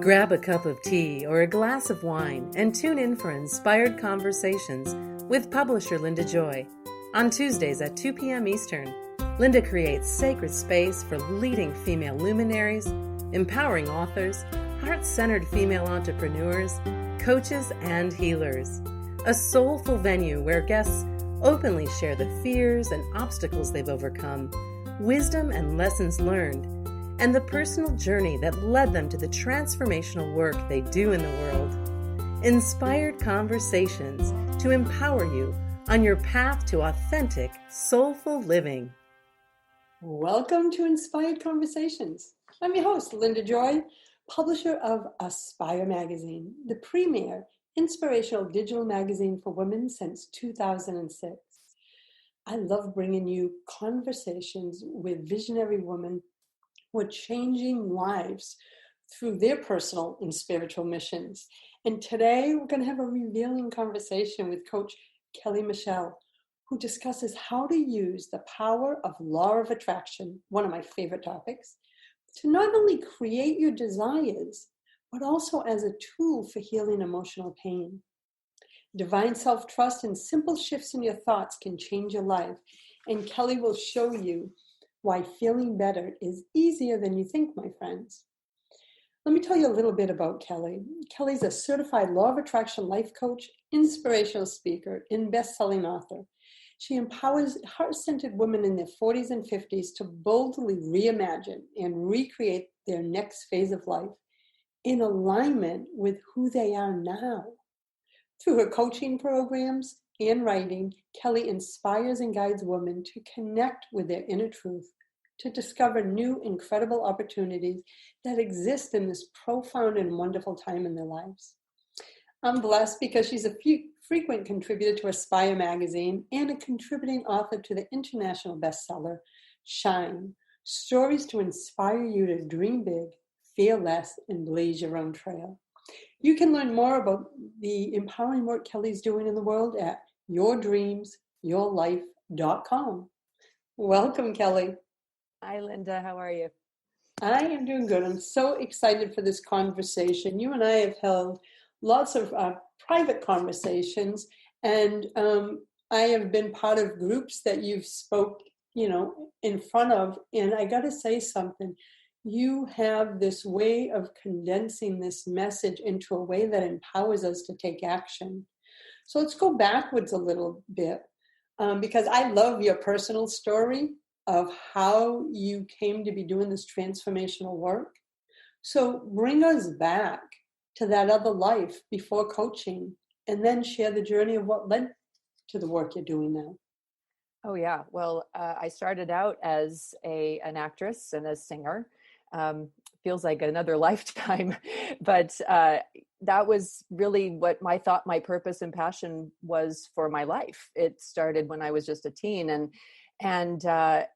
Grab a cup of tea or a glass of wine and tune in for Inspired Conversations with publisher Linda Joy. On Tuesdays at 2 p.m. Eastern, Linda creates sacred space for leading female luminaries, empowering authors, heart-centered female entrepreneurs, coaches, and healers. A soulful venue where guests openly share the fears and obstacles they've overcome, wisdom and lessons learned, and the personal journey that led them to the transformational work they do in the world. Inspired Conversations to empower you on your path to authentic, soulful living. Welcome to Inspired Conversations. I'm your host, Linda Joy, publisher of Aspire Magazine, the premier inspirational digital magazine for women since 2006. I love bringing you conversations with visionary women who are changing lives through their personal and spiritual missions. And today we're going to have a revealing conversation with Coach Kelly Mishell, who discusses how to use the power of law of attraction, one of my favorite topics, to not only create your desires, but also as a tool for healing emotional pain. Divine self-trust and simple shifts in your thoughts can change your life. And Kelly will show you why feeling better is easier than you think, my friends. Let me tell you a little bit about Kelly. Kelly's a certified law of attraction life coach, inspirational speaker, and best-selling author. She empowers heart-centered women in their 40s and 50s to boldly reimagine and recreate their next phase of life in alignment with who they are now. Through her coaching programs and writing, Kelly inspires and guides women to connect with their inner truth, to discover new, incredible opportunities that exist in this profound and wonderful time in their lives. I'm blessed because she's a frequent contributor to Aspire Magazine and a contributing author to the international bestseller, Shine, Stories to Inspire You to Dream Big, Fear Less, and Blaze Your Own Trail. You can learn more about the empowering work Kelly's doing in the world at yourdreamsyourlife.com. Welcome, Kelly. Hi, Linda. How are you? I am doing good. I'm so excited for this conversation. You and I have held lots of private conversations, and I have been part of groups that you've spoke, in front of. And I got to say something. You have this way of condensing this message into a way that empowers us to take action. So let's go backwards a little bit, because I love your personal story of how you came to be doing this transformational work. So bring us back to that other life before coaching, and then share the journey of what led to the work you're doing now. Oh, yeah. Well, I started out as an actress and a singer. Feels like another lifetime, but that was really what my purpose and passion was for my life. It started when I was just a teen, and the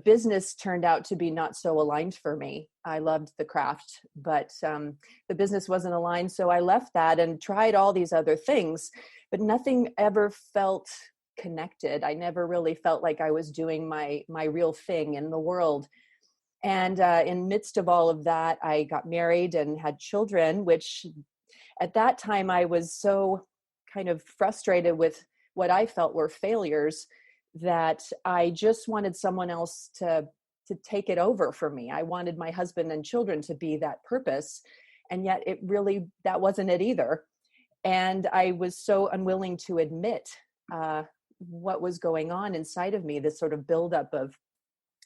business turned out to be not so aligned for me. I loved the craft, but the business wasn't aligned. So I left that and tried all these other things, but nothing ever felt connected. I never really felt like I was doing my real thing in the world. And in midst of all of that, I got married and had children, which at that time I was so kind of frustrated with what I felt were failures that I just wanted someone else to take it over for me. I wanted my husband and children to be that purpose. And yet that wasn't it either. And I was so unwilling to admit what was going on inside of me, this sort of buildup of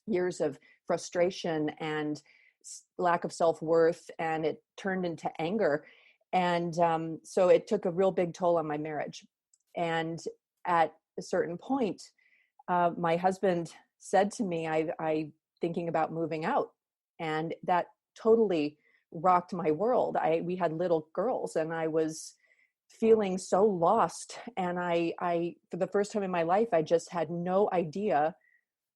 years of frustration and lack of self-worth, and it turned into anger. And so it took a real big toll on my marriage. And at a certain point, my husband said to me, I thinking about moving out. And that totally rocked my world. We had little girls, and I was feeling so lost. And I for the first time in my life, I just had no idea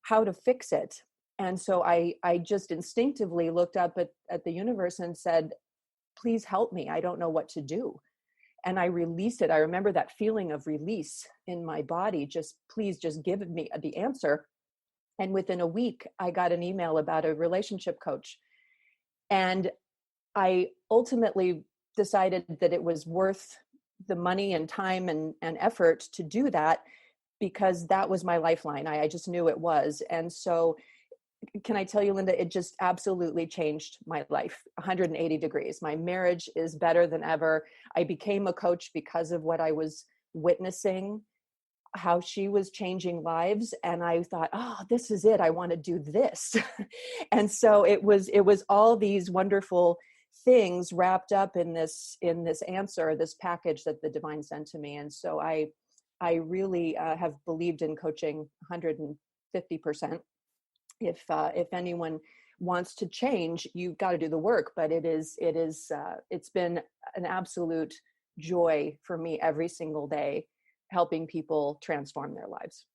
how to fix it. And so I just instinctively looked up at the universe and said, please help me. I don't know what to do. And I released it. I remember that feeling of release in my body. Please just give me the answer. And within a week, I got an email about a relationship coach. And I ultimately decided that it was worth the money and time and effort to do that, because that was my lifeline. I just knew it was. And so can I tell you, Linda, it just absolutely changed my life 180 degrees. My marriage is better than ever. I became a coach because of what I was witnessing, how she was changing lives. And I thought, oh, this is it. I want to do this. And so it was all these wonderful things wrapped up in this answer, this package that the divine sent to me. And so I really have believed in coaching 150%. If anyone wants to change, you've got to do the work. But it's been an absolute joy for me every single day, helping people transform their lives.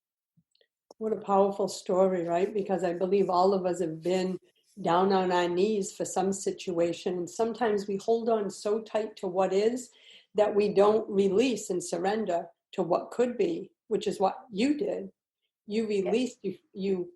What a powerful story, right? Because I believe all of us have been down on our knees for some situation. And sometimes we hold on so tight to what is that we don't release and surrender to what could be, which is what you did. You released, you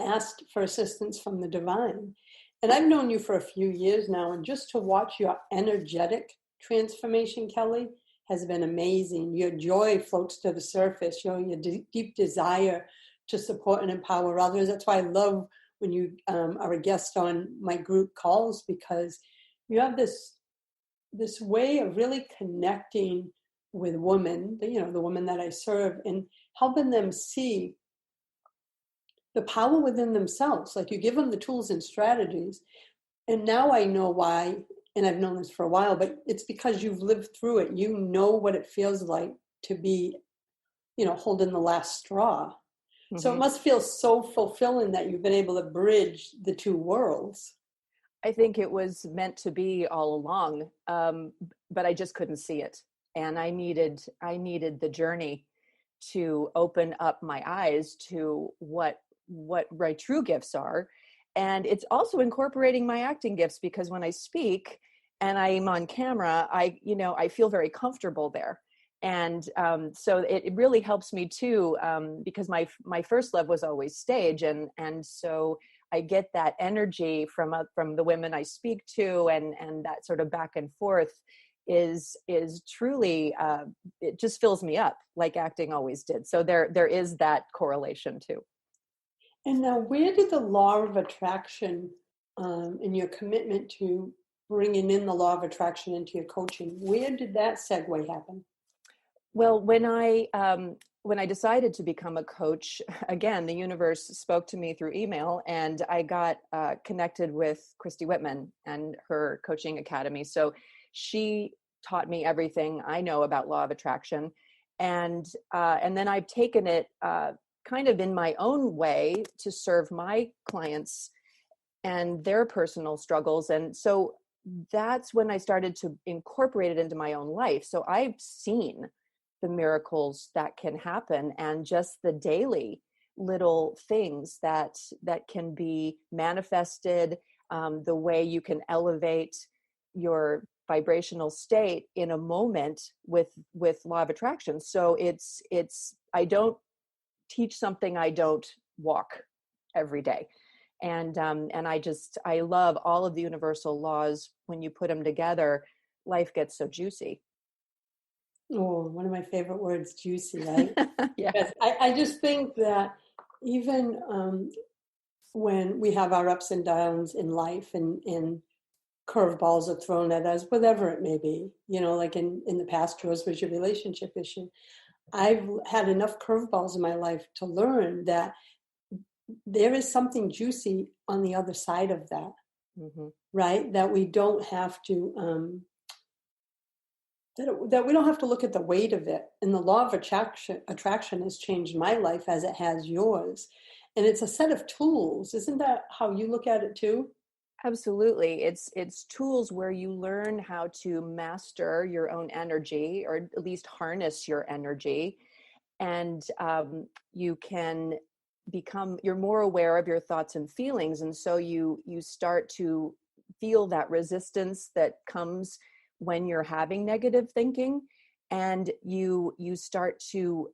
asked for assistance from the divine. And I've known you for a few years now, and just to watch your energetic transformation, Kelly, has been amazing. Your joy floats to the surface, showing your deep desire to support and empower others. That's why I love when you are a guest on my group calls, because you have this way of really connecting with women, the women that I serve, and helping them see the power within themselves. Like, you give them the tools and strategies. And now I know why, and I've known this for a while, but it's because you've lived through it. You know what it feels like to be, holding the last straw. Mm-hmm. So it must feel so fulfilling that you've been able to bridge the two worlds. I think it was meant to be all along, but I just couldn't see it. And I needed the journey to open up my eyes to what my true gifts are. And it's also incorporating my acting gifts, because when I speak and I'm on camera, I feel very comfortable there. And so it really helps me too, because my first love was always stage. And so I get that energy from the women I speak to, and that sort of back and forth is truly, it just fills me up like acting always did. So there is that correlation too. And now, where did the law of attraction and your commitment to bringing in the law of attraction into your coaching, where did that segue happen? Well, when I decided to become a coach, again, the universe spoke to me through email, and I got connected with Christy Whitman and her coaching academy. So she taught me everything I know about law of attraction. And then I've taken it kind of in my own way to serve my clients and their personal struggles. And so that's when I started to incorporate it into my own life. So I've seen the miracles that can happen, and just the daily little things that can be manifested, the way you can elevate your vibrational state in a moment with law of attraction. So it's I don't teach something I don't walk every day. And I love all of the universal laws. When you put them together, life gets so juicy. Oh, one of my favorite words, juicy, right? Yeah. Because I just think that even when we have our ups and downs in life, and curveballs are thrown at us, whatever it may be, like in the past, yours was your relationship issue. I've had enough curveballs in my life to learn that there is something juicy on the other side of that, mm-hmm. right? That we don't have to, that we don't have to look at the weight of it. And the law of attraction has changed my life as it has yours. And it's a set of tools. Isn't that how you look at it too? Absolutely. It's tools where you learn how to master your own energy, or at least harness your energy. And you can you're more aware of your thoughts and feelings. And so you start to feel that resistance that comes when you're having negative thinking, and you start to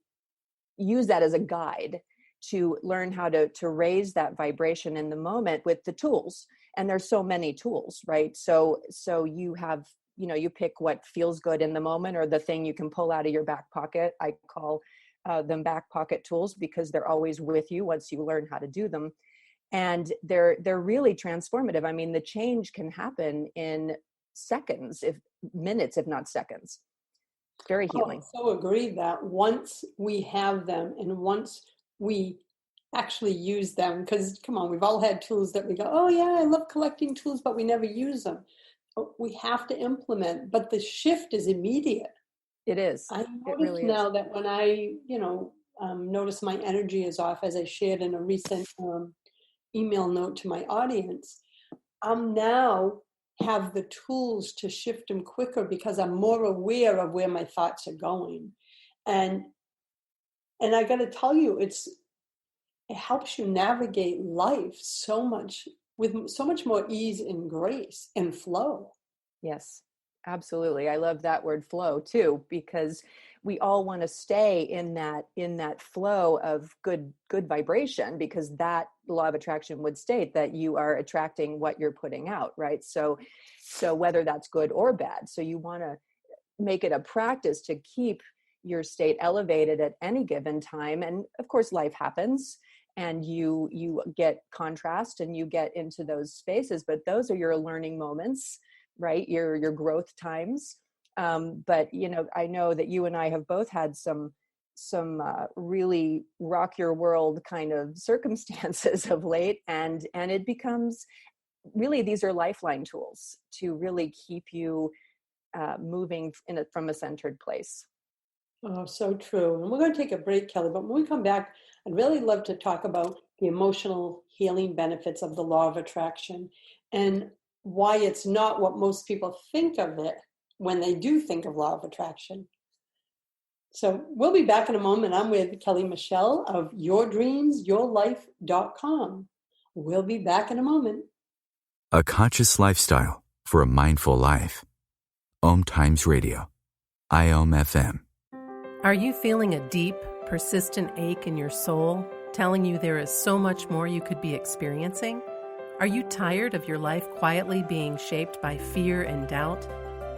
use that as a guide to learn how to raise that vibration in the moment with the tools. And there's so many tools, right? So you have, you pick what feels good in the moment, or the thing you can pull out of your back pocket. I call them back pocket tools, because they're always with you once you learn how to do them. And they're really transformative. I mean, the change can happen in seconds, if minutes, if not seconds. Very healing. I so agree that once we have them and once we actually use them, because come on, we've all had tools that we go, oh yeah, I love collecting tools, but we never use them. We have to implement, but the shift is immediate. It is. I It notice really now is. that when I, notice my energy is off, as I shared in a recent email note to my audience, I'm now have the tools to shift them quicker because I'm more aware of where my thoughts are going. And I got to tell you, it helps you navigate life so much with so much more ease and grace and flow. Yes, absolutely. I love that word flow too, because we all want to stay in that flow of good vibration, because that law of attraction would state that you are attracting what you're putting out, right? So whether that's good or bad. So you want to make it a practice to keep your state elevated at any given time. And of course, life happens and you get contrast and you get into those spaces, but those are your learning moments, right? Your growth times. But I know that you and I have both had some really rock your world kind of circumstances of late, and it becomes really, these are lifeline tools to really keep you moving from a centered place. Oh, so true. And we're going to take a break, Kelly, but when we come back, I'd really love to talk about the emotional healing benefits of the law of attraction and why it's not what most people think of it when they do think of law of attraction. So we'll be back in a moment. I'm with Kelly Mishell of yourdreamsyourlife.com. We'll be back in a moment. A conscious lifestyle for a mindful life. OMTimes Radio. IOM FM. Are you feeling a deep, persistent ache in your soul, telling you there is so much more you could be experiencing? Are you tired of your life quietly being shaped by fear and doubt,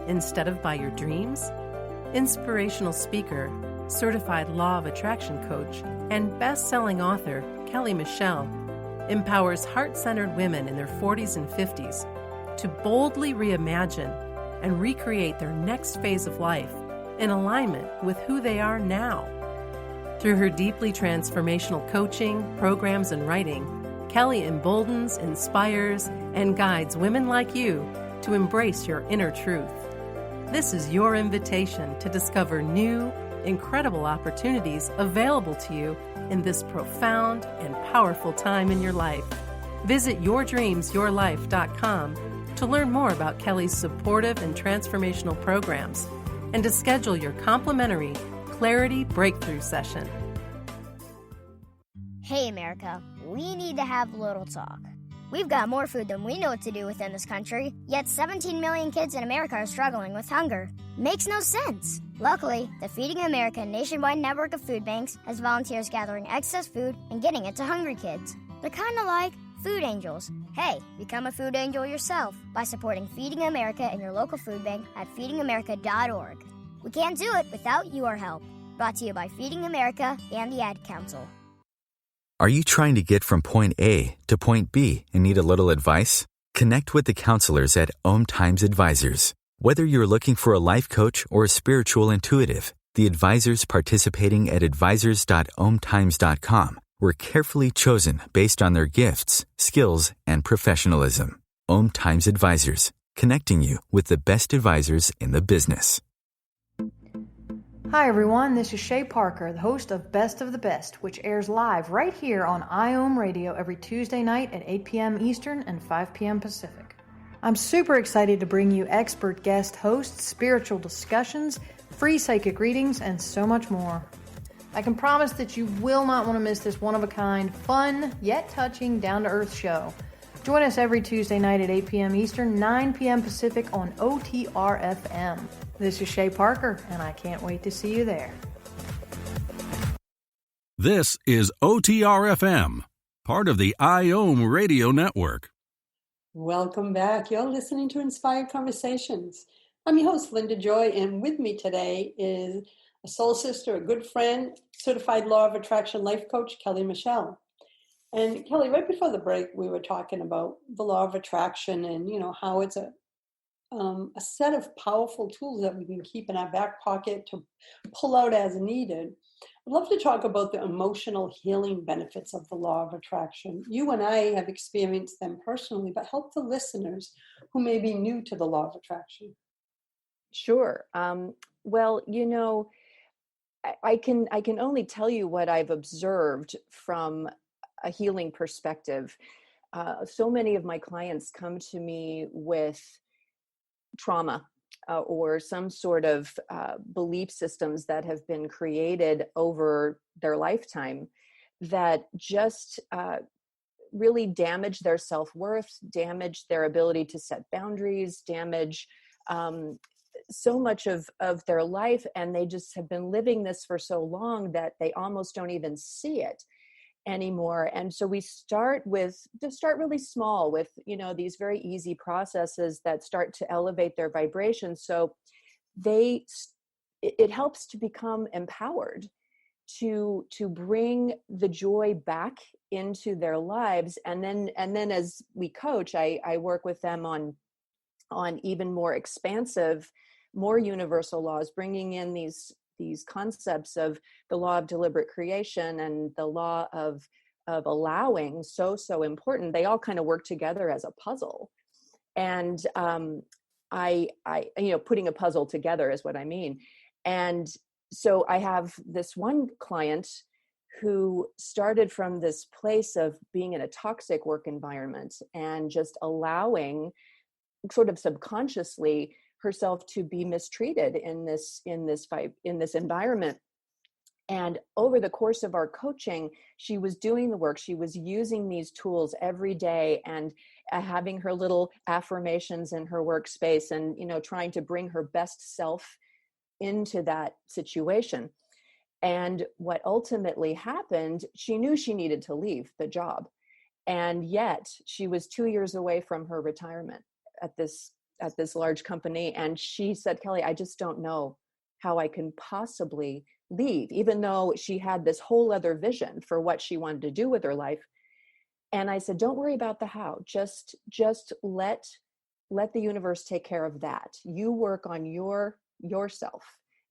instead of by your dreams? Inspirational speaker, certified law of attraction coach, and best-selling author Kelly Mishell empowers heart-centered women in their 40s and 50s to boldly reimagine and recreate their next phase of life in alignment with who they are now. Through her deeply transformational coaching, programs, and writing, Kelly emboldens, inspires, and guides women like you to embrace your inner truth. This is your invitation to discover new, incredible opportunities available to you in this profound and powerful time in your life. Visit yourdreamsyourlife.com to learn more about Kelly's supportive and transformational programs and to schedule your complimentary Clarity Breakthrough session. Hey America, we need to have a little talk. We've got more food than we know what to do with in this country, yet 17 million kids in America are struggling with hunger. Makes no sense. Luckily, the Feeding America nationwide network of food banks has volunteers gathering excess food and getting it to hungry kids. They're kind of like food angels. Hey, become a food angel yourself by supporting Feeding America in your local food bank at feedingamerica.org. We can't do it without your help. Brought to you by Feeding America and the Ad Council. Are you trying to get from point A to point B and need a little advice? Connect with the counselors at OMTimes Advisors. Whether you're looking for a life coach or a spiritual intuitive, the advisors participating at advisors.omtimes.com were carefully chosen based on their gifts, skills, and professionalism. OMTimes Advisors, connecting you with the best advisors in the business. Hi everyone, this is Shay Parker, the host of Best of the Best, which airs live right here on IOM Radio every Tuesday night at 8 p.m. Eastern and 5 p.m. Pacific. I'm super excited to bring you expert guest hosts, spiritual discussions, free psychic readings, and so much more. I can promise that you will not want to miss this one-of-a-kind, fun, yet touching, down-to-earth show. Join us every Tuesday night at 8 p.m. Eastern, 9 p.m. Pacific on OTR-FM. This is Shay Parker, and I can't wait to see you there. This is OTR-FM, part of the IOM Radio Network. Welcome back. You're listening to Inspired Conversations. I'm your host, Linda Joy, and with me today is a soul sister, a good friend, certified law of attraction life coach, Kelly Mishell. And Kelly, right before the break, we were talking about the law of attraction and, how it's a set of powerful tools that we can keep in our back pocket to pull out as needed. I'd love to talk about the emotional healing benefits of the law of attraction. You and I have experienced them personally, but help the listeners who may be new to the law of attraction. Sure. Well, I can only tell you what I've observed from a healing perspective. So many of my clients come to me with trauma or some sort of belief systems that have been created over their lifetime that just really damage their self-worth, damage their ability to set boundaries, damage so much of their life. And they just have been living this for so long that they almost don't even see it anymore. And so we start really small with, these very easy processes that start to elevate their vibration. So it helps to become empowered to bring the joy back into their lives. And then as we coach, I work with them on even more expansive, more universal laws, bringing in these concepts of the law of deliberate creation and the law of allowing, so important. They all kind of work together as a puzzle. And I putting a puzzle together is what I mean. And so I have this one client who started from this place of being in a toxic work environment and just allowing sort of subconsciously herself to be mistreated in this environment. And over the course of our coaching, she was doing the work. She was using these tools every day and having her little affirmations in her workspace and, trying to bring her best self into that situation. And what ultimately happened, she knew she needed to leave the job. And yet she was 2 years away from her retirement at this large company. And she said, Kelly, I just don't know how I can possibly leave, even though she had this whole other vision for what she wanted to do with her life. And I said, don't worry about the how, just let the universe take care of that. You work on yourself,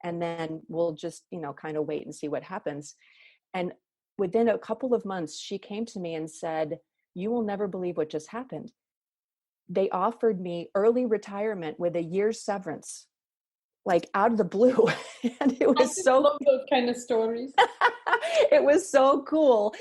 and then we'll just, kind of wait and see what happens. And within a couple of months, she came to me and said, you will never believe what just happened. They offered me early retirement with a year's severance, like out of the blue. And it was I love those kind of stories. It was so cool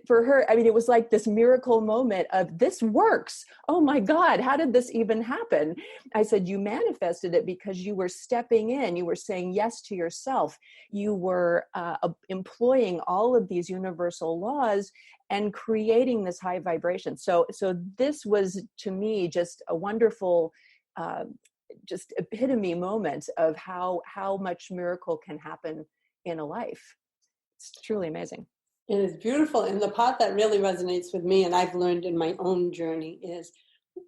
for her. I mean, it was like this miracle moment of this works. Oh my God, how did this even happen? I said, you manifested it because you were stepping in. You were saying yes to yourself. You were employing all of these universal laws and creating this high vibration. So this was, to me, just a wonderful, just epitome moment of how much miracle can happen in a life. It's truly amazing. It is beautiful. And the part that really resonates with me, and I've learned in my own journey, is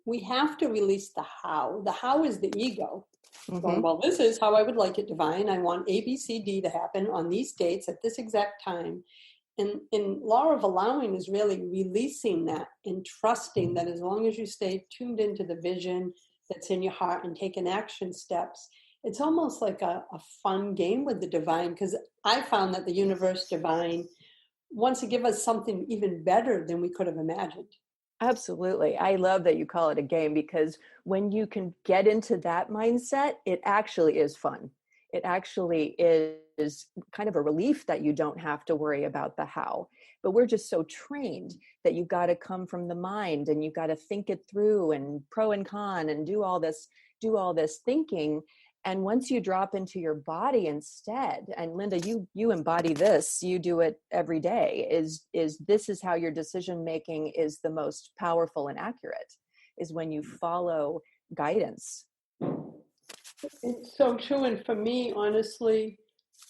we have to release the how. The how is the ego. Mm-hmm. Going, well, this is how I would like it, divine. I want A, B, C, D to happen on these dates at this exact time. And law of allowing is really releasing that and trusting that as long as you stay tuned into the vision that's in your heart and taking action steps, it's almost like a fun game with the divine, because I found that the universe divine wants to give us something even better than we could have imagined. Absolutely. I love that you call it a game, because when you can get into that mindset, it actually is fun. It actually is kind of a relief that you don't have to worry about the how. But we're just so trained that you've got to come from the mind and you've got to think it through and pro and con and do all this thinking. And once you drop into your body instead, and Linda, you embody this, you do it every day, is this is how your decision making is the most powerful and accurate, is when you follow guidance. It's so true. And for me, honestly,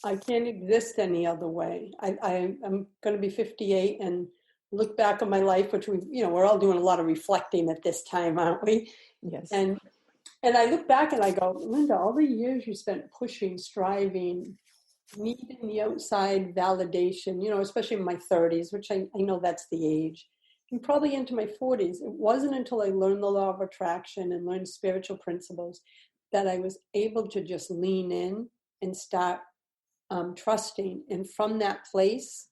I can't exist any other way. I'm going to be 58, and look back on my life, which we're all doing a lot of reflecting at this time, aren't we? Yes. And I look back and I go, Linda, all the years you spent pushing, striving, needing the outside validation, especially in my 30s, which I know that's the age, and probably into my 40s. It wasn't until I learned the law of attraction and learned spiritual principles that I was able to just lean in and start trusting. And from that place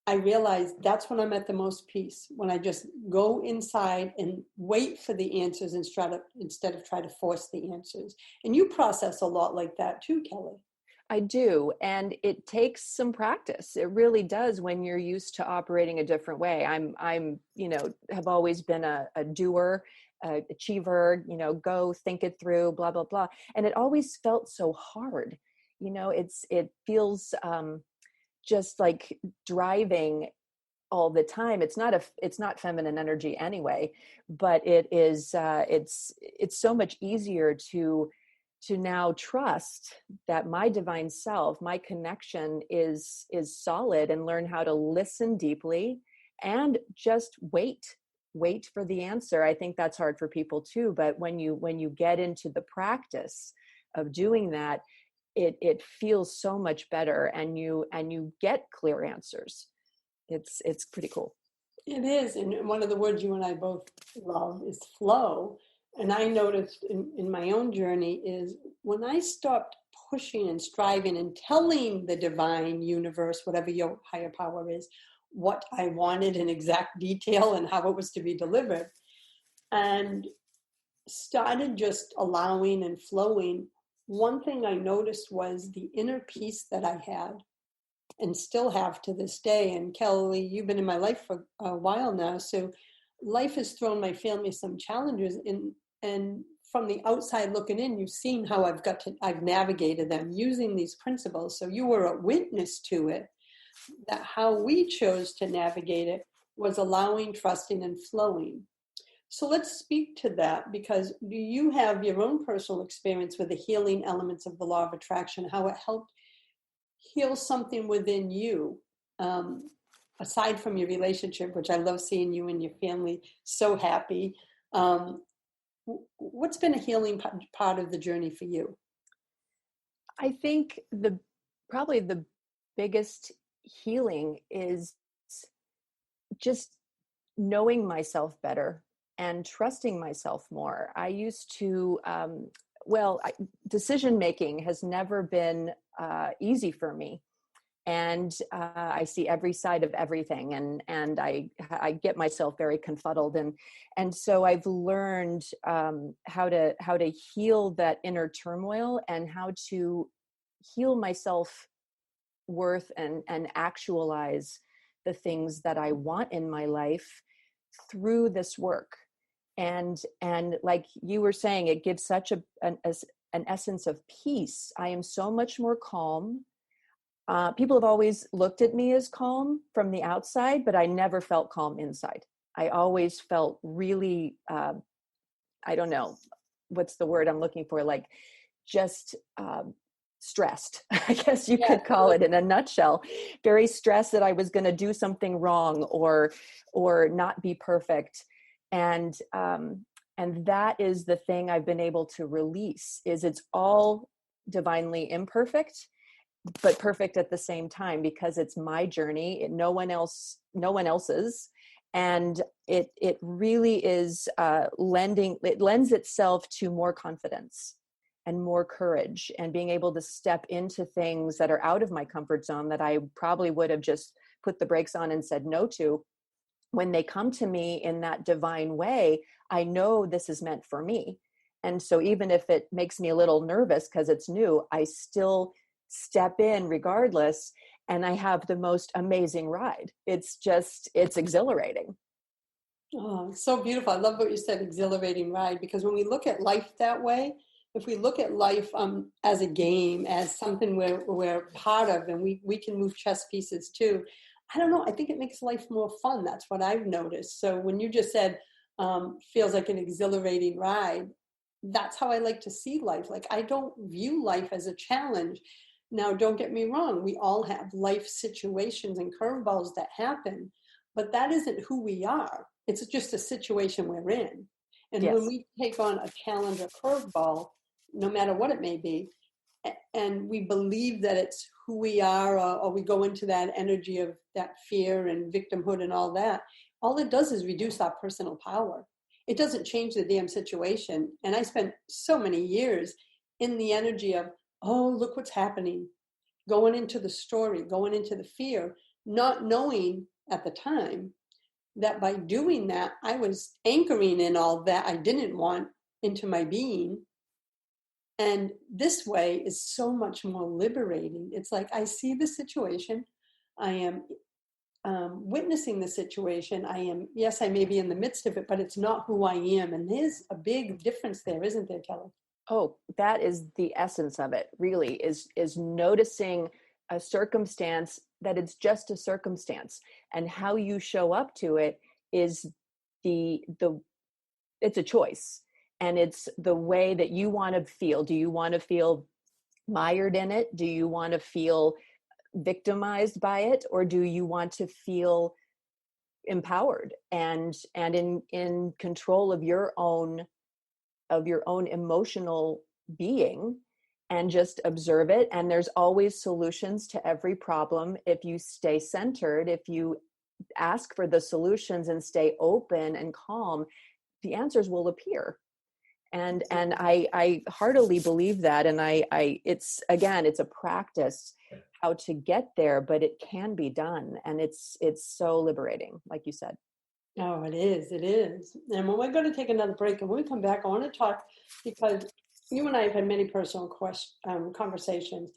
I realized that's when I'm at the most peace, when I just go inside and wait for the answers instead of try to force the answers. And you process a lot like that too, Kelly. I do. And it takes some practice. It really does when you're used to operating a different way. I'm have always been a doer, achiever, go think it through, blah, blah, blah. And it always felt so hard. It feels just like driving all the time. It's not feminine energy anyway, but it is, it's so much easier to now trust that my divine self, my connection is solid, and learn how to listen deeply and just wait for the answer. I think that's hard for people too. But when you get into the practice of doing that, it feels so much better, and you get clear answers. It's pretty cool. It is. And one of the words you and I both love is flow. And I noticed in my own journey is when I stopped pushing and striving and telling the divine universe, whatever your higher power is, what I wanted in exact detail and how it was to be delivered, and started just allowing and flowing, one thing I noticed was the inner peace that I had and still have to this day. And Kelly, you've been in my life for a while now, so life has thrown my family some challenges, and from the outside looking in, you've seen how I've navigated them using these principles. So you were a witness to it, that how we chose to navigate it was allowing, trusting, and flowing. So let's speak to that, because do you have your own personal experience with the healing elements of the law of attraction, how it helped heal something within you, aside from your relationship, which I love seeing you and your family so happy. What's been a healing part of the journey for you? I think probably the biggest healing is just knowing myself better and trusting myself more. I used to, decision making has never been easy for me. And I see every side of everything, and I get myself very confuddled, and so I've learned how to heal that inner turmoil, and how to heal my self-worth and actualize the things that I want in my life through this work. And like you were saying, it gives such an essence of peace. I am so much more calm. People have always looked at me as calm from the outside, but I never felt calm inside. I always felt really, I don't know, what's the word I'm looking for? Like just stressed, I guess you could call it in a nutshell. Very stressed that I was going to do something wrong or not be perfect. And that is the thing I've been able to release, is it's all divinely imperfect, but perfect at the same time, because it's my journey, no one else's. And it really is it lends itself to more confidence and more courage, and being able to step into things that are out of my comfort zone that I probably would have just put the brakes on and said no to. When they come to me in that divine way, I know this is meant for me. And so even if it makes me a little nervous because it's new, I still step in regardless, and I have the most amazing ride. It's exhilarating. Oh, so beautiful. I love what you said, exhilarating ride, because when we look at life that way, if we look at life as a game, as something we're part of, and we can move chess pieces too, I don't know, I think it makes life more fun. That's what I've noticed. So when you just said feels like an exhilarating ride, that's how I like to see life. Like, I don't view life as a challenge. Now, don't get me wrong, we all have life situations and curveballs that happen, but that isn't who we are. It's just a situation we're in. And when Yes. we take on a calendar curveball, no matter what it may be, and we believe that it's who we are, or we go into that energy of that fear and victimhood and all it does is reduce our personal power. It doesn't change the damn situation. And I spent so many years in the energy of, oh, look what's happening, going into the story, going into the fear, not knowing at the time that by doing that, I was anchoring in all that I didn't want into my being. And this way is so much more liberating. It's like I see the situation, I am witnessing the situation. Yes, I may be in the midst of it, but it's not who I am. And there's a big difference there, isn't there, Kelly? Oh, that is the essence of it, really, is noticing a circumstance that it's just a circumstance, and how you show up to it is it's a choice, and it's the way that you want to feel. Do you want to feel mired in it? Do you want to feel victimized by it, or do you want to feel empowered and in control of your own emotional being, and just observe it? And there's always solutions to every problem if you stay centered, if you ask for the solutions and stay open and calm, the answers will appear. And I heartily believe that. And it's a practice how to get there, but it can be done. And it's so liberating, like you said. Oh, it is. It is. And when we're going to take another break, and when we come back, I want to talk, because you and I have had many personal conversations.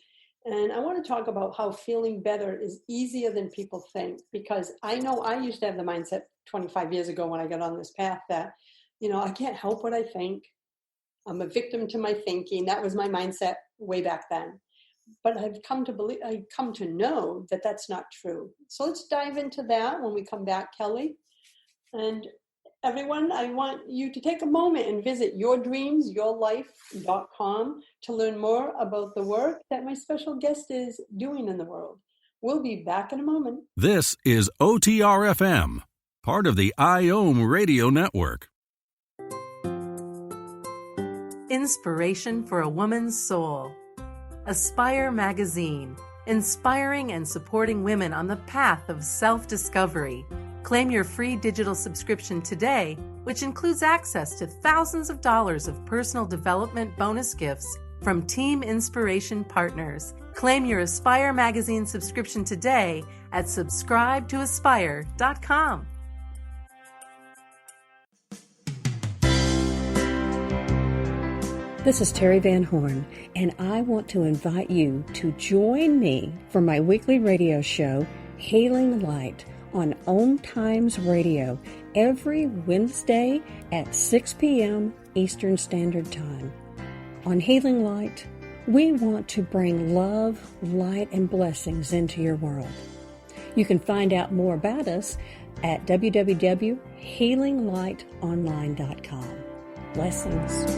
And I want to talk about how feeling better is easier than people think. Because I know I used to have the mindset 25 years ago when I got on this path that, I can't help what I think. I'm a victim to my thinking. That was my mindset way back then. But I've come to know that that's not true. So let's dive into that when we come back, Kelly. And everyone, I want you to take a moment and visit yourdreamsyourlife.com to learn more about the work that my special guest is doing in the world. We'll be back in a moment. This is OTR-FM, part of the IOM Radio Network. Inspiration for a Woman's Soul. Aspire Magazine, inspiring and supporting women on the path of self-discovery. Claim your free digital subscription today, which includes access to thousands of dollars of personal development bonus gifts from Team Inspiration partners. Claim your Aspire Magazine subscription today at subscribetoaspire.com. This is Terry Van Horn, and I want to invite you to join me for my weekly radio show, Healing Light, on OMTimes Radio every Wednesday at 6 p.m. Eastern Standard Time. On Healing Light, we want to bring love, light, and blessings into your world. You can find out more about us at www.healinglightonline.com. Blessings.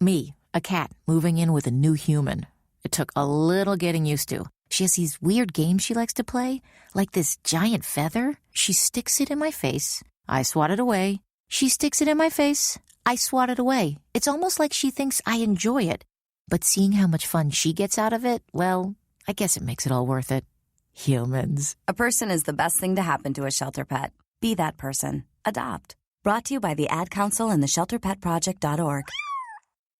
Me, a cat, moving in with a new human. It took a little getting used to. She has these weird games she likes to play, like this giant feather. She sticks it in my face. I swat it away. She sticks it in my face. I swat it away. It's almost like she thinks I enjoy it. But seeing how much fun she gets out of it, well, I guess it makes it all worth it. Humans. A person is the best thing to happen to a shelter pet. Be that person. Adopt. Brought to you by the Ad Council and the ShelterPetProject.org.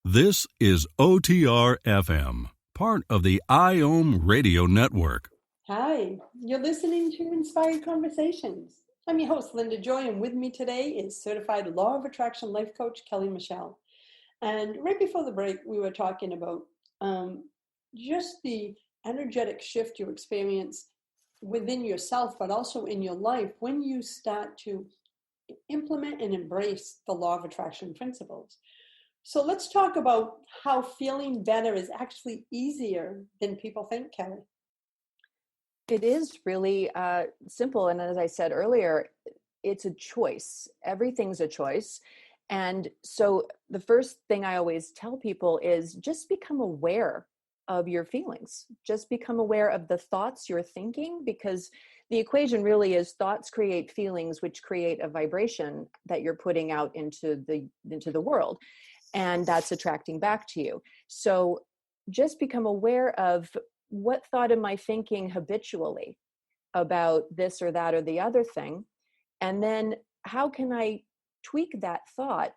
This is OTR-FM, part of the IOM Radio Network. Hi, you're listening to Inspired Conversations. I'm your host, Linda Joy, and with me today is Certified Law of Attraction Life Coach, Kelly Mishell. And right before the break, we were talking about just the energetic shift you experience within yourself, but also in your life when you start to implement and embrace the Law of Attraction principles. So let's talk about how feeling better is actually easier than people think, Kelly. It is really simple. And as I said earlier, it's a choice. Everything's a choice. And so the first thing I always tell people is just become aware of your feelings. Just become aware of the thoughts you're thinking, because the equation really is thoughts create feelings, which create a vibration that you're putting out into the world, and that's attracting back to you. So just become aware of, what thought am I thinking habitually about this or that or the other thing, and then how can I tweak that thought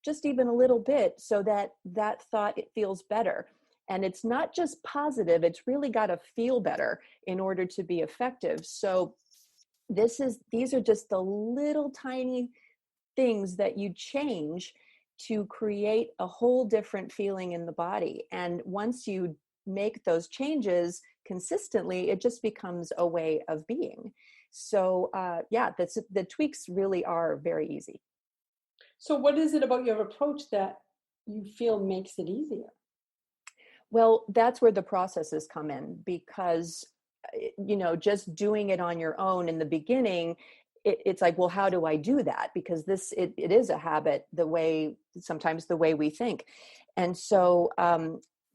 just even a little bit so that that thought, it feels better. And it's not just positive, it's really got to feel better in order to be effective. So these are just the little tiny things that you change to create a whole different feeling in the body. And once you make those changes consistently, it just becomes a way of being. So the tweaks really are very easy. So what is it about your approach that you feel makes it easier? Well, that's where the processes come in, because, just doing it on your own in the beginning, it's like, well, how do I do that? Because it is a habit, sometimes the way we think. And so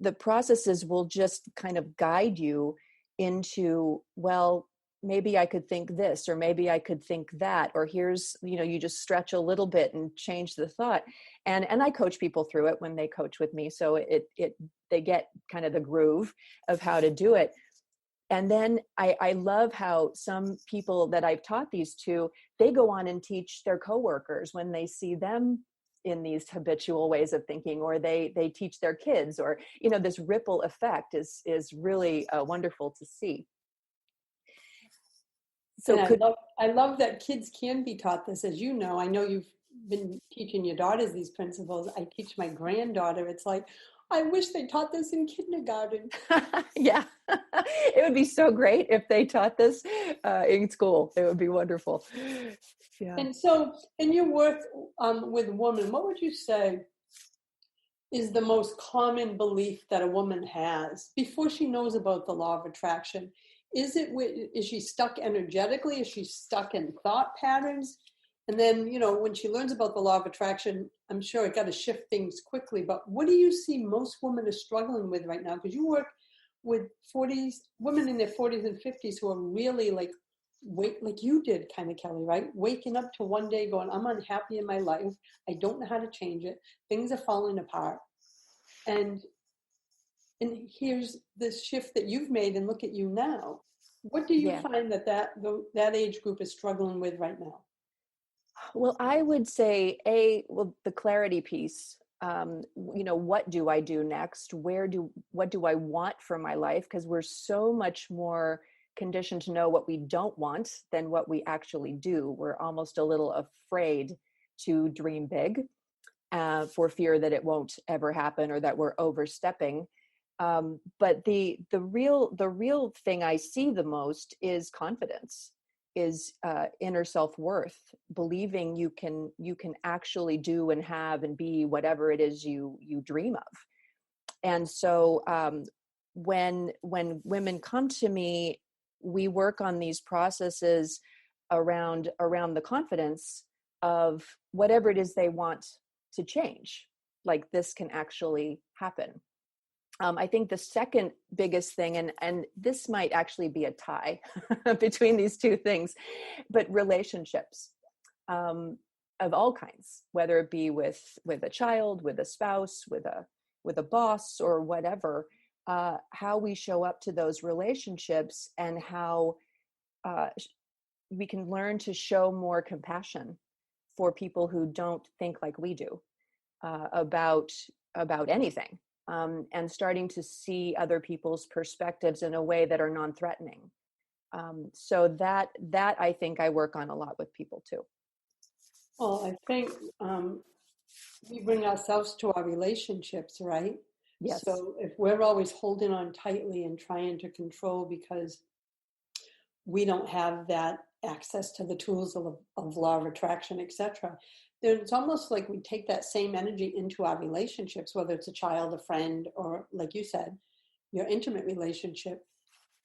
the processes will just kind of guide you into, well, maybe I could think this, or maybe I could think that, or here's, you just stretch a little bit and change the thought. And I coach people through it when they coach with me. So they get kind of the groove of how to do it. And then I love how some people that I've taught these to, they go on and teach their coworkers when they see them in these habitual ways of thinking, or they teach their kids, or, this ripple effect is really wonderful to see. So I love that kids can be taught this. As you know, I know you've been teaching your daughters these principles. I teach my granddaughter. It's like, I wish they taught this in kindergarten. Yeah, it would be so great if they taught this in school. It would be wonderful. Yeah. And so in your work with women, what would you say is the most common belief that a woman has before she knows about the law of attraction? Is she stuck energetically? Is she stuck in thought patterns? And then, when she learns about the law of attraction, I'm sure it got to shift things quickly. But what do you see most women are struggling with right now? Because you work with women in their 40s and 50s who are really like you did, kind of, Kelly, right? Waking up to one day going, I'm unhappy in my life. I don't know how to change it. Things are falling apart. And here's this shift that you've made, and look at you now. What do you find that age group is struggling with right now? Well, I would say the clarity piece. What do I do next? What do I want for my life? Because we're so much more conditioned to know what we don't want than what we actually do. We're almost a little afraid to dream big for fear that it won't ever happen, or that we're overstepping. But the real thing I see the most is confidence, is inner self-worth, believing you can actually do and have and be whatever it is you dream of. And so when women come to me, we work on these processes around the confidence of whatever it is they want to change. Like, this can actually happen. I think the second biggest thing, and this might actually be a tie between these two things, but relationships of all kinds, whether it be with a child, with a spouse, with a boss, or whatever, how we show up to those relationships, and how we can learn to show more compassion for people who don't think like we do about anything. And starting to see other people's perspectives in a way that are non-threatening. So that I think I work on a lot with people too. Well, I think we bring ourselves to our relationships, right? Yes. So if we're always holding on tightly and trying to control because we don't have that access to the tools of law of attraction, etc., then it's almost like we take that same energy into our relationships, whether it's a child, a friend, or, like you said, your intimate relationship.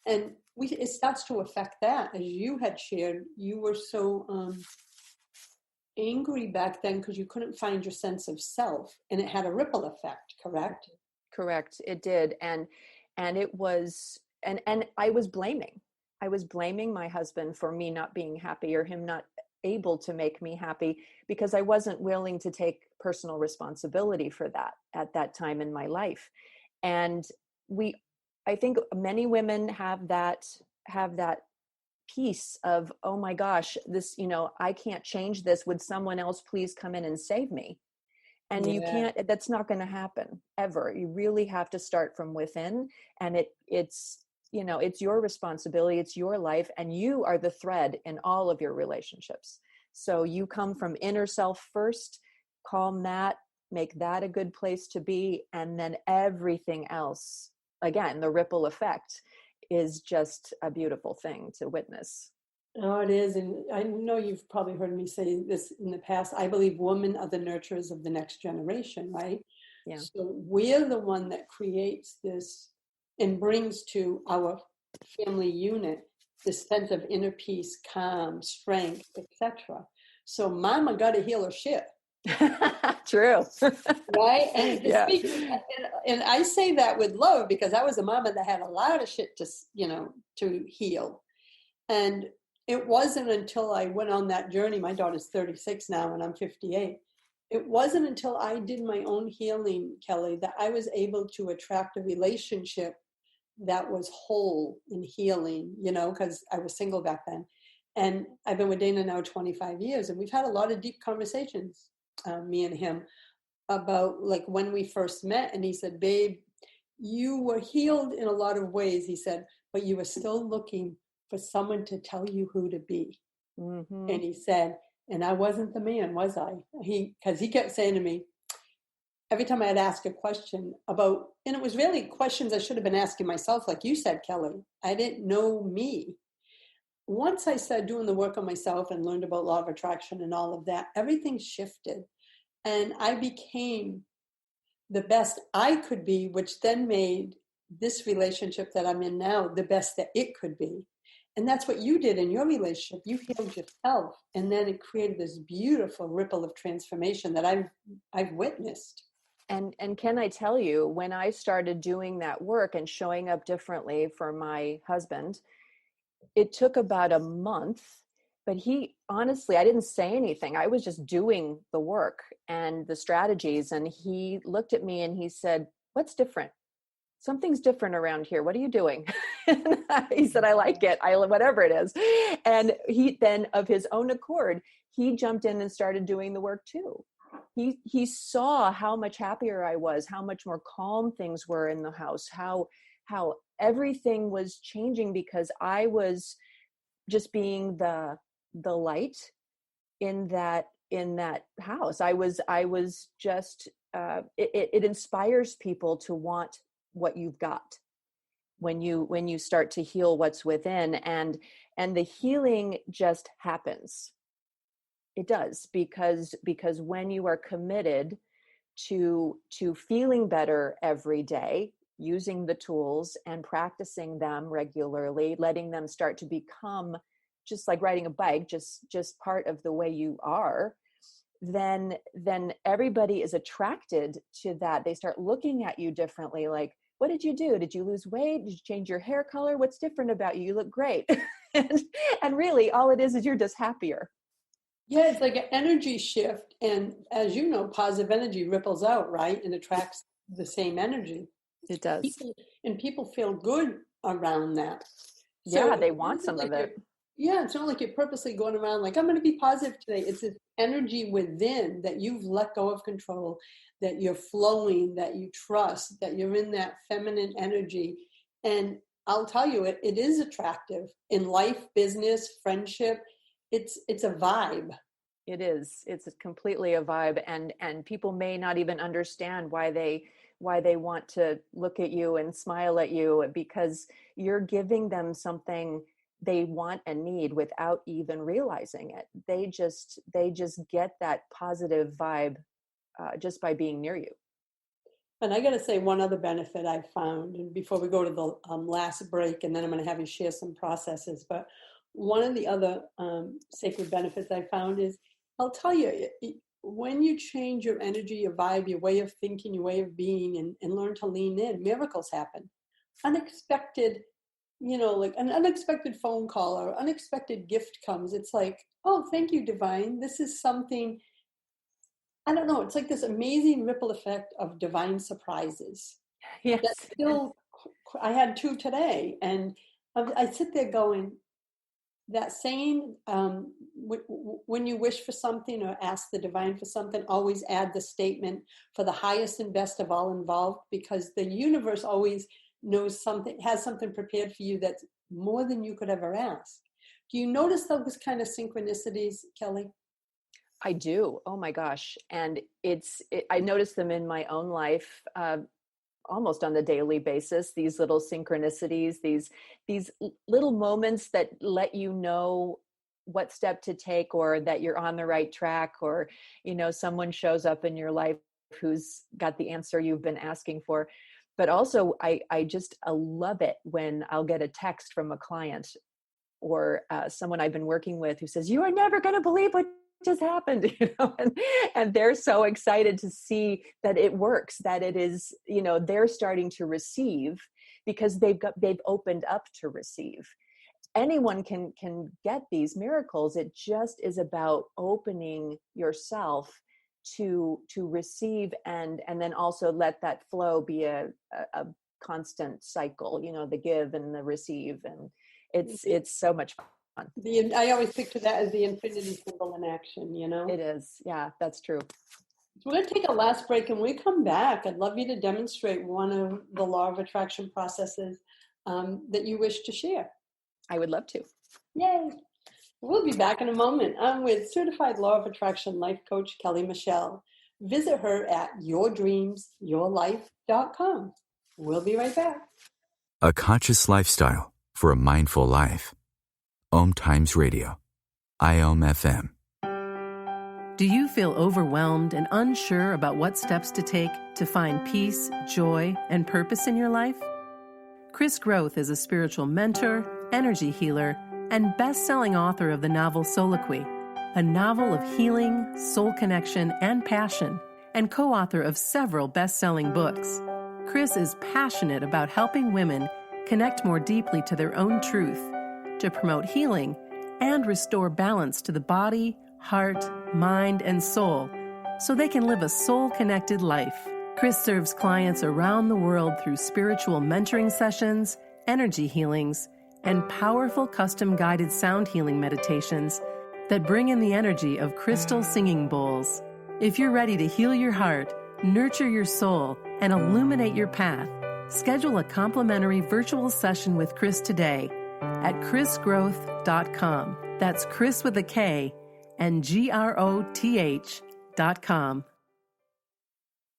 And it starts to affect that. As you had shared, you were so angry back then because you couldn't find your sense of self, and it had a ripple effect, correct? Correct. It did. And And it was, and I was blaming my husband for me not being happy, or him not able to make me happy, because I wasn't willing to take personal responsibility for that at that time in my life. And I think many women have that piece of, oh my gosh, this, I can't change this. Would someone else please come in and save me? And you can't, that's not going to happen ever. You really have to start from within. And it's your responsibility. It's your life, and you are the thread in all of your relationships. So you come from inner self first, calm that, make that a good place to be. And then everything else, again, the ripple effect is just a beautiful thing to witness. Oh, it is. And I know you've probably heard me say this in the past. I believe women are the nurturers of the next generation, right? Yeah. So we're the one that creates this and brings to our family unit this sense of inner peace, calm, strength, etc. So mama got to heal her shit. True. Right? And Yeah. and I say that with love, because I was a mama that had a lot of shit to heal. And it wasn't until I went on that journey, my daughter's 36 now and I'm 58. It wasn't until I did my own healing, Kelly, that I was able to attract a relationship that was whole and healing, because I was single back then. And I've been with Dana now 25 years, and we've had a lot of deep conversations, me and him, about like when we first met. And he said, babe, you were healed in a lot of ways, he said, but you were still looking for someone to tell you who to be. Mm-hmm. And he said, and I wasn't the man, was I? Because he kept saying to me, every time I'd ask a question about, and it was really questions I should have been asking myself, like you said, Kelly, I didn't know me. Once I started doing the work on myself and learned about law of attraction and all of that, everything shifted. And I became the best I could be, which then made this relationship that I'm in now the best that it could be. And that's what you did in your relationship. You healed yourself, and then it created this beautiful ripple of transformation that I've witnessed. And can I tell you, when I started doing that work and showing up differently for my husband, it took about a month, but honestly, I didn't say anything. I was just doing the work and the strategies. And he looked at me and he said, what's different? Something's different around here. What are you doing? He said, I like it. Whatever it is. And he then, of his own accord, he jumped in and started doing the work too. He saw how much happier I was, how much more calm things were in the house, how everything was changing, because I was just being the light in that house. I was just it inspires people to want what you've got when you start to heal what's within, and the healing just happens. It does, because when you are committed to feeling better every day, using the tools and practicing them regularly, letting them start to become just like riding a bike, just part of the way you are, then everybody is attracted to that. They start looking at you differently, like, what did you do? Did you lose weight? Did you change your hair color? What's different about you? You look great. and really all it is you're just happier. Yeah, it's like an energy shift. And as you know, positive energy ripples out, right? And attracts the same energy. It does. People feel good around that. Yeah, So they want some of it. Yeah, it's not like you're purposely going around like, I'm going to be positive today. It's this energy within that you've let go of control, that you're flowing, that you trust, that you're in that feminine energy. And I'll tell you, it is attractive in life, business, friendship. It's a vibe. It is. It's completely a vibe. And people may not even understand why they want to look at you and smile at you, because you're giving them something they want and need without even realizing it. They just get that positive vibe just by being near you. And I got to say one other benefit I found, and before we go to the last break, and then I'm going to have you share some processes. But one of the other sacred benefits I found is, I'll tell you, when you change your energy, your vibe, your way of thinking, your way of being, and learn to lean in, miracles happen. unexpected, like an unexpected phone call or unexpected gift comes, it's like, oh, thank you, divine. This is something, I don't know, it's like this amazing ripple effect of divine surprises. Yes. That still, I had 2 today, and I sit there going, that saying, when you wish for something or ask the divine for something, always add the statement, for the highest and best of all involved, because the universe always knows something, has something prepared for you that's more than you could ever ask. Do you notice those kind of synchronicities, Kelly? I do. Oh my gosh. And I notice them in my own life, almost on a daily basis, these little synchronicities, these little moments that let you know what step to take, or that you're on the right track, or, someone shows up in your life who's got the answer you've been asking for. But also I just love it when I'll get a text from a client or someone I've been working with who says, you are never going to believe what just happened, and they're so excited to see that it works, that it is, they're starting to receive because they've opened up to receive. Anyone can get these miracles. It just is about opening yourself to receive, and then also let that flow be a constant cycle, the give and the receive, and it's so much fun. I always picture that as the infinity symbol in action, It is. Yeah, that's true. So we're going to take a last break, and when we come back, I'd love you to demonstrate one of the law of attraction processes that you wish to share. I would love to. Yay. We'll be back in a moment. I'm with certified law of attraction life coach Kelly Mishell. Visit her at yourdreamsyourlife.com. We'll be right back. A conscious lifestyle for a mindful life. OMTimes Radio. IOM FM. Do you feel overwhelmed and unsure about what steps to take to find peace, joy, and purpose in your life? Chris Groth is a spiritual mentor, energy healer, and best-selling author of the novel Soliloquy, a novel of healing, soul connection, and passion, and co-author of several best-selling books. Chris is passionate about helping women connect more deeply to their own truth, to promote healing and restore balance to the body, heart, mind, and soul, so they can live a soul-connected life. Chris serves clients around the world through spiritual mentoring sessions, energy healings, and powerful custom-guided sound healing meditations that bring in the energy of crystal singing bowls. If you're ready to heal your heart, nurture your soul, and illuminate your path, schedule a complimentary virtual session with Chris today at chrisgroth.com. That's Chris with a K and GROTH.com.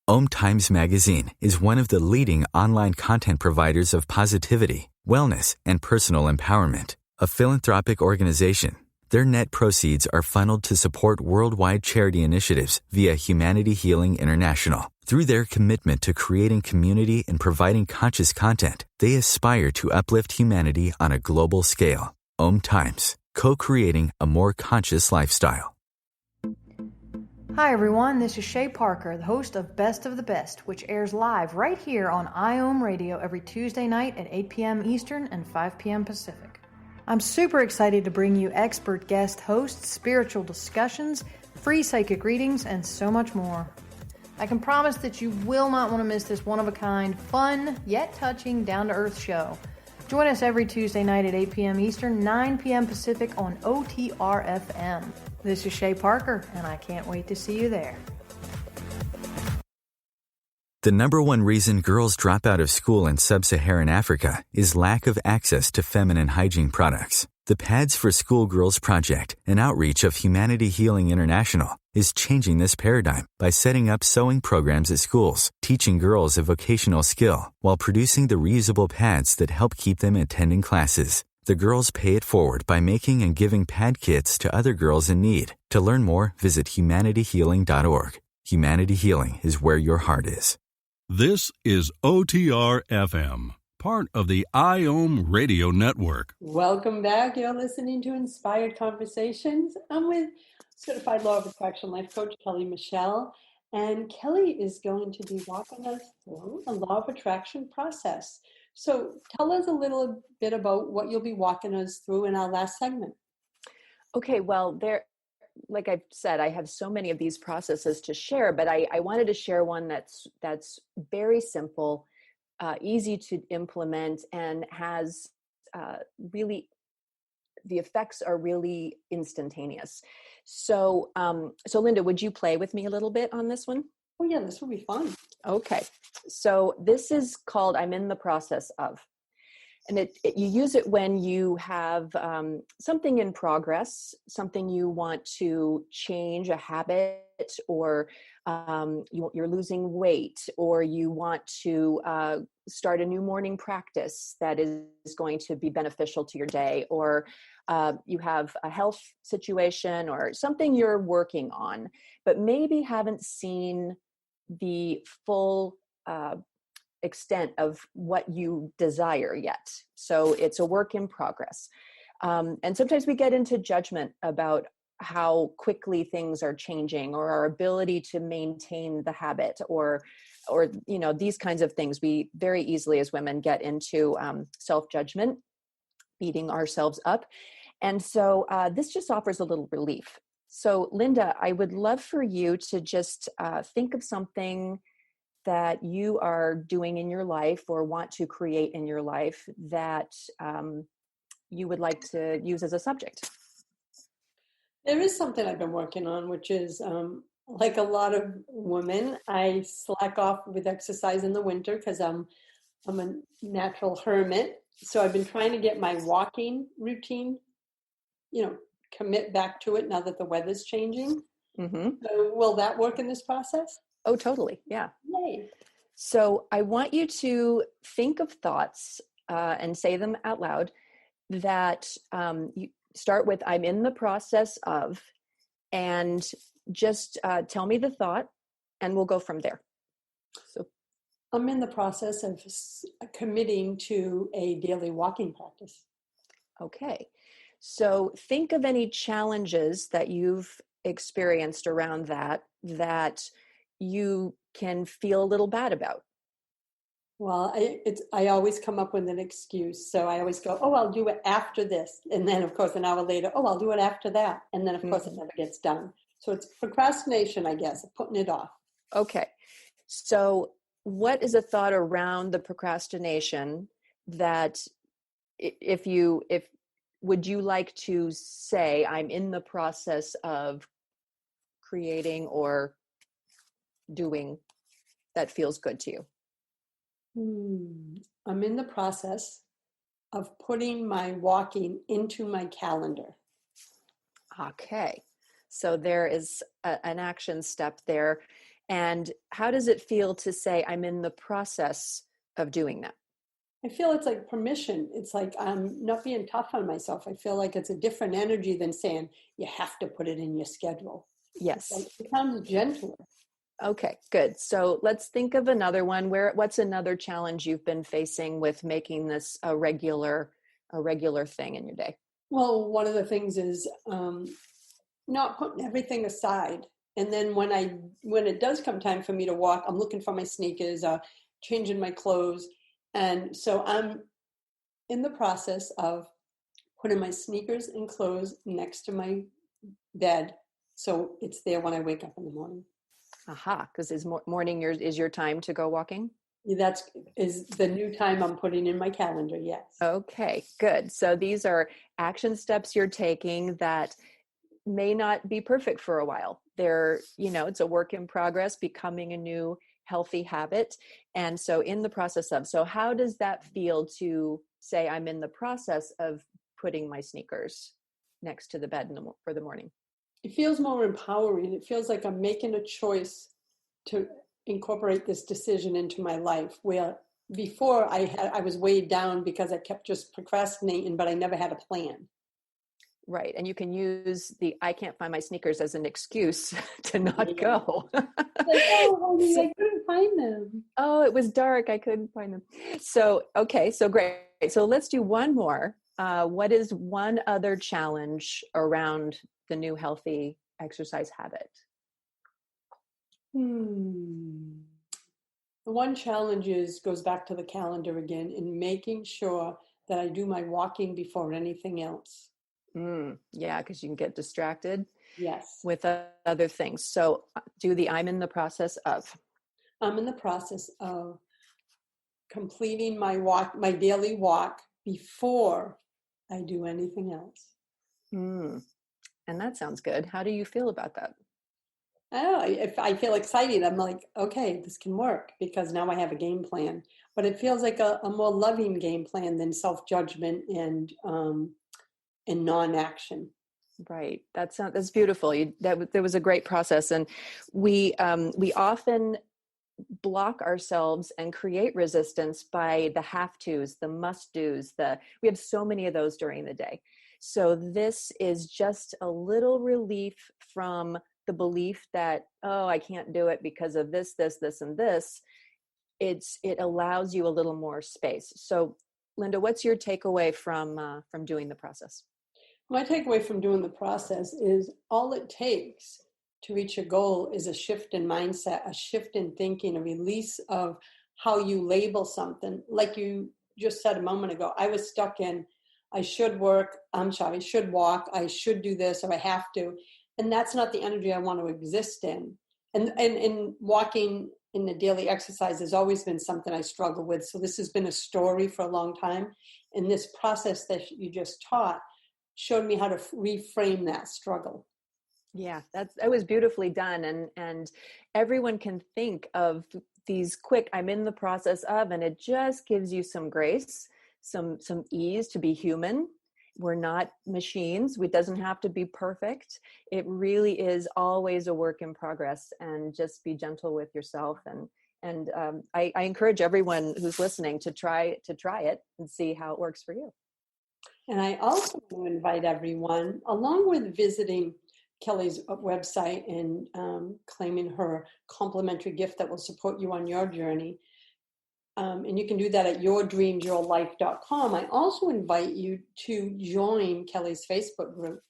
OMTimes Magazine is one of the leading online content providers of positivity, wellness, and personal empowerment. A philanthropic organization, their net proceeds are funneled to support worldwide charity initiatives via Humanity Healing International. Through their commitment to creating community and providing conscious content, they aspire to uplift humanity on a global scale. OMTimes, co-creating a more conscious lifestyle. Hi everyone, this is Shay Parker, the host of Best of the Best, which airs live right here on IOM Radio every Tuesday night at 8 p.m. Eastern and 5 p.m. Pacific. I'm super excited to bring you expert guest hosts, spiritual discussions, free psychic readings, and so much more. I can promise that you will not want to miss this one-of-a-kind, fun, yet touching, down-to-earth show. Join us every Tuesday night at 8 p.m. Eastern, 9 p.m. Pacific on OTRFM. This is Shay Parker, and I can't wait to see you there. The number one reason girls drop out of school in sub-Saharan Africa is lack of access to feminine hygiene products. The Pads for Schoolgirls Project, an outreach of Humanity Healing International, is changing this paradigm by setting up sewing programs at schools, teaching girls a vocational skill, while producing the reusable pads that help keep them attending classes. The girls pay it forward by making and giving pad kits to other girls in need. To learn more, visit humanityhealing.org. Humanity Healing is where your heart is. This is OTR-FM, part of the IOM Radio Network. Welcome back. You're listening to Inspired Conversations. I'm with Certified Law of Attraction Life Coach Kelly Mishell, and Kelly is going to be walking us through a Law of Attraction process. So tell us a little bit about what you'll be walking us through in our last segment. Okay, well, like I've said, I have so many of these processes to share, but I wanted to share one that's very simple, easy to implement, and has really, the effects are really instantaneous. So, so Linda, would you play with me a little bit on this one? Oh yeah, this will be fun. Okay, so this is called I'm in the process of. And you use it when you have something in progress, something you want to change, a habit, or you're losing weight, or you want to start a new morning practice that is going to be beneficial to your day, or you have a health situation or something you're working on, but maybe haven't seen the full extent of what you desire yet. So it's a work in progress. And sometimes we get into judgment about how quickly things are changing, or our ability to maintain the habit, or these kinds of things. We very easily as women get into self-judgment, beating ourselves up. And so this just offers a little relief. So Linda, I would love for you to just think of something that you are doing in your life or want to create in your life that you would like to use as a subject. There is something I've been working on, which is like a lot of women, I slack off with exercise in the winter because I'm a natural hermit. So I've been trying to get my walking routine, commit back to it now that the weather's changing. Mm-hmm. So will that work in this process? Oh, totally. Yeah. Yay. So I want you to think of thoughts and say them out loud that you start with, I'm in the process of, and just tell me the thought and we'll go from there. So I'm in the process of committing to a daily walking practice. Okay. So think of any challenges that you've experienced around that you can feel a little bad about. Well, I always come up with an excuse. So I always go, oh, I'll do it after this. And then, of course, an hour later, oh, I'll do it after that. And then, of course, it never gets done. So it's procrastination, I guess, putting it off. Okay. So what is a thought around the procrastination that would you like to say, I'm in the process of creating or doing that feels good to you? I'm in the process of putting my walking into my calendar. Okay. So there is an action step there. And how does it feel to say, I'm in the process of doing that? I feel it's like permission. It's like I'm not being tough on myself. I feel like it's a different energy than saying you have to put it in your schedule. Yes. Like it becomes gentler. Okay, good. So let's think of another one. What's another challenge you've been facing with making this a regular thing in your day? Well, one of the things is not putting everything aside. And then when it does come time for me to walk, I'm looking for my sneakers, changing my clothes. And so I'm in the process of putting my sneakers and clothes next to my bed. So it's there when I wake up in the morning. Aha, because morning is your time to go walking? That is the new time I'm putting in my calendar, yes. Okay, good. So these are action steps you're taking that may not be perfect for a while. It's a work in progress, becoming a new healthy habit. And so in the process of, so how does that feel to say, I'm in the process of putting my sneakers next to the bed for the morning? It feels more empowering. It feels like I'm making a choice to incorporate this decision into my life, where before I was weighed down because I kept just procrastinating, but I never had a plan. Right. And you can use I can't find my sneakers as an excuse to not go. Like, oh, honey, I couldn't find them. Oh, it was dark. I couldn't find them. So, okay. So great. So let's do one more. What is one other challenge around the new healthy exercise habit? The one challenge goes back to the calendar again, in making sure that I do my walking before anything else. Yeah, because you can get distracted. Yes. With other things. So I'm in the process of. I'm in the process of completing my daily walk before I do anything else. And that sounds good. How do you feel about that? If I feel excited, I'm like, okay, this can work because now I have a game plan. But it feels like a more loving game plan than self-judgment and non-action. Right. That's beautiful. There was a great process, and we often block ourselves and create resistance by the have-tos, the must-dos. We have so many of those during the day. So this is just a little relief from the belief that, oh, I can't do it because of this, and this. It allows you a little more space. So, Linda, what's your takeaway from doing the process? My takeaway from doing the process is all it takes to reach a goal is a shift in mindset, a shift in thinking, a release of how you label something. Like you just said a moment ago, I was stuck in, I should walk, I should do this, or I have to. And that's not the energy I want to exist in. And walking in the daily exercise has always been something I struggle with. So this has been a story for a long time. And this process that you just taught showed me how to reframe that struggle. Yeah, that was beautifully done. And everyone can think of these quick, I'm in the process of, and it just gives you some grace, some ease to be human. We're not machines. It doesn't have to be perfect. It really is always a work in progress, and just be gentle with yourself. And I encourage everyone who's listening to try it and see how it works for you. And I also want to invite everyone, along with visiting Kelly's website and claiming her complimentary gift that will support you on your journey. And you can do that at yourdreamsyourlife.com. I also invite you to join Kelly's Facebook group.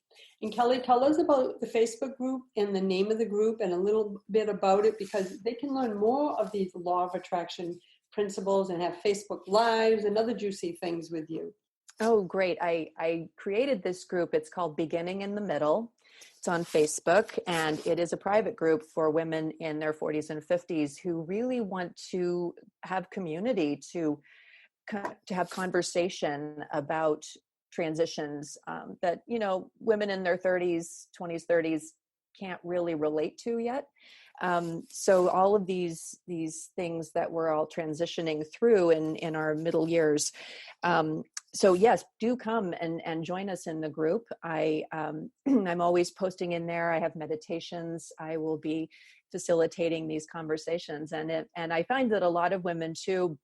And Kelly, tell us about the Facebook group and the name of the group and a little bit about it, because they can learn more of these law of attraction principles and have Facebook Lives and other juicy things with you. Oh, great. I created this group. It's called Beginning in the Middle. It's on Facebook, and it is a private group for women in their 40s and 50s who really want to have community, to have conversation about transitions that, women in their 30s, 20s, 30s can't really relate to yet. So all of these things that we're all transitioning through in our middle years. So yes, do come and join us in the group. I'm always posting in there. I have meditations. I will be facilitating these conversations, and I find that a lot of women too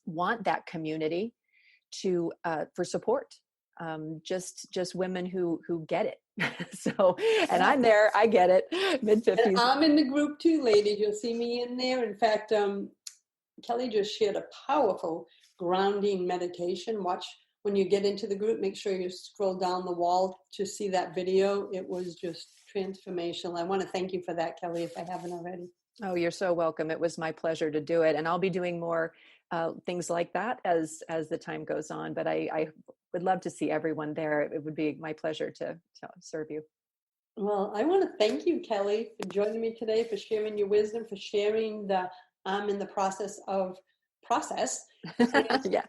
want that community for support. Just women who get it. So, and I'm there. I get it. Mid-50s. And I'm in the group too, ladies. You'll see me in there. In fact, Kelly just shared a powerful grounding meditation. Watch when you get into the group, make sure you scroll down the wall to see that video. It was just transformational. I want to thank you for that, Kelly, if I haven't already. Oh, you're so welcome. It was my pleasure to do it. And I'll be doing more things like that as the time goes on. But I would love to see everyone there. It would be my pleasure to serve you. Well, I want to thank you, Kelly, for joining me today, for sharing your wisdom, for sharing I'm in the process. And, yeah.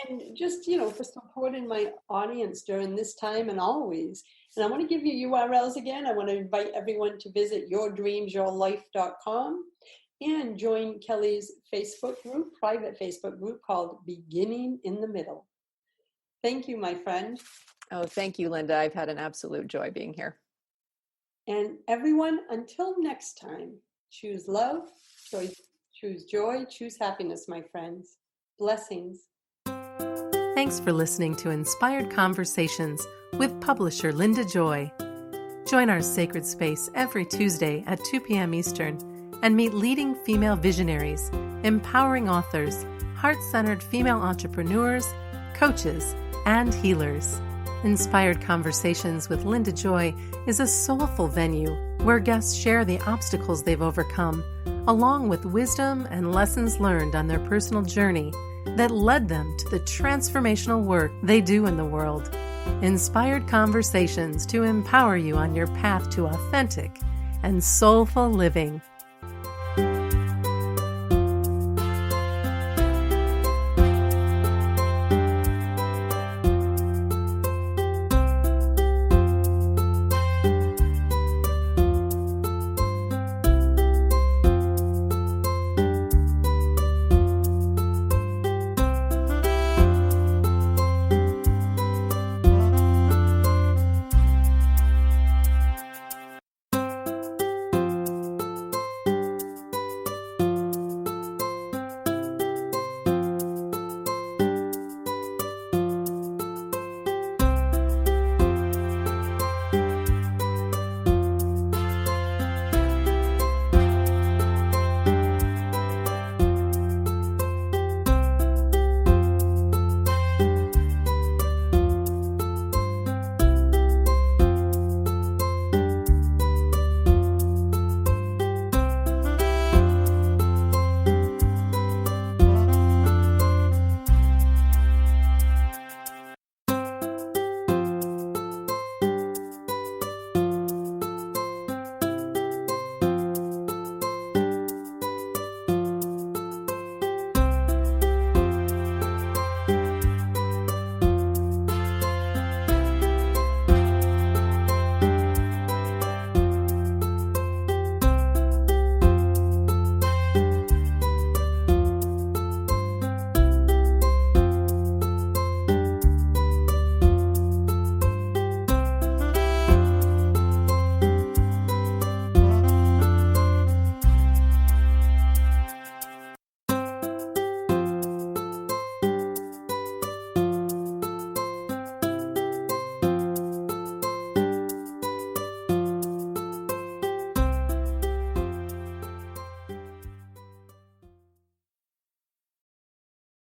And just, for supporting my audience during this time and always. And I want to give you URLs again. I want to invite everyone to visit yourdreamsyourlife.com and join Kelly's Facebook group, private Facebook group called Beginning in the Middle. Thank you, my friend. Oh, thank you, Linda. I've had an absolute joy being here. And everyone, until next time, choose love, choose joy, choose happiness, my friends. Blessings. Thanks for listening to Inspired Conversations with publisher Linda Joy. Join our sacred space every Tuesday at 2 p.m. Eastern and meet leading female visionaries, empowering authors, heart-centered female entrepreneurs, coaches, and healers. Inspired Conversations with Linda Joy is a soulful venue where guests share the obstacles they've overcome, along with wisdom and lessons learned on their personal journey that led them to the transformational work they do in the world. Inspired conversations to empower you on your path to authentic and soulful living.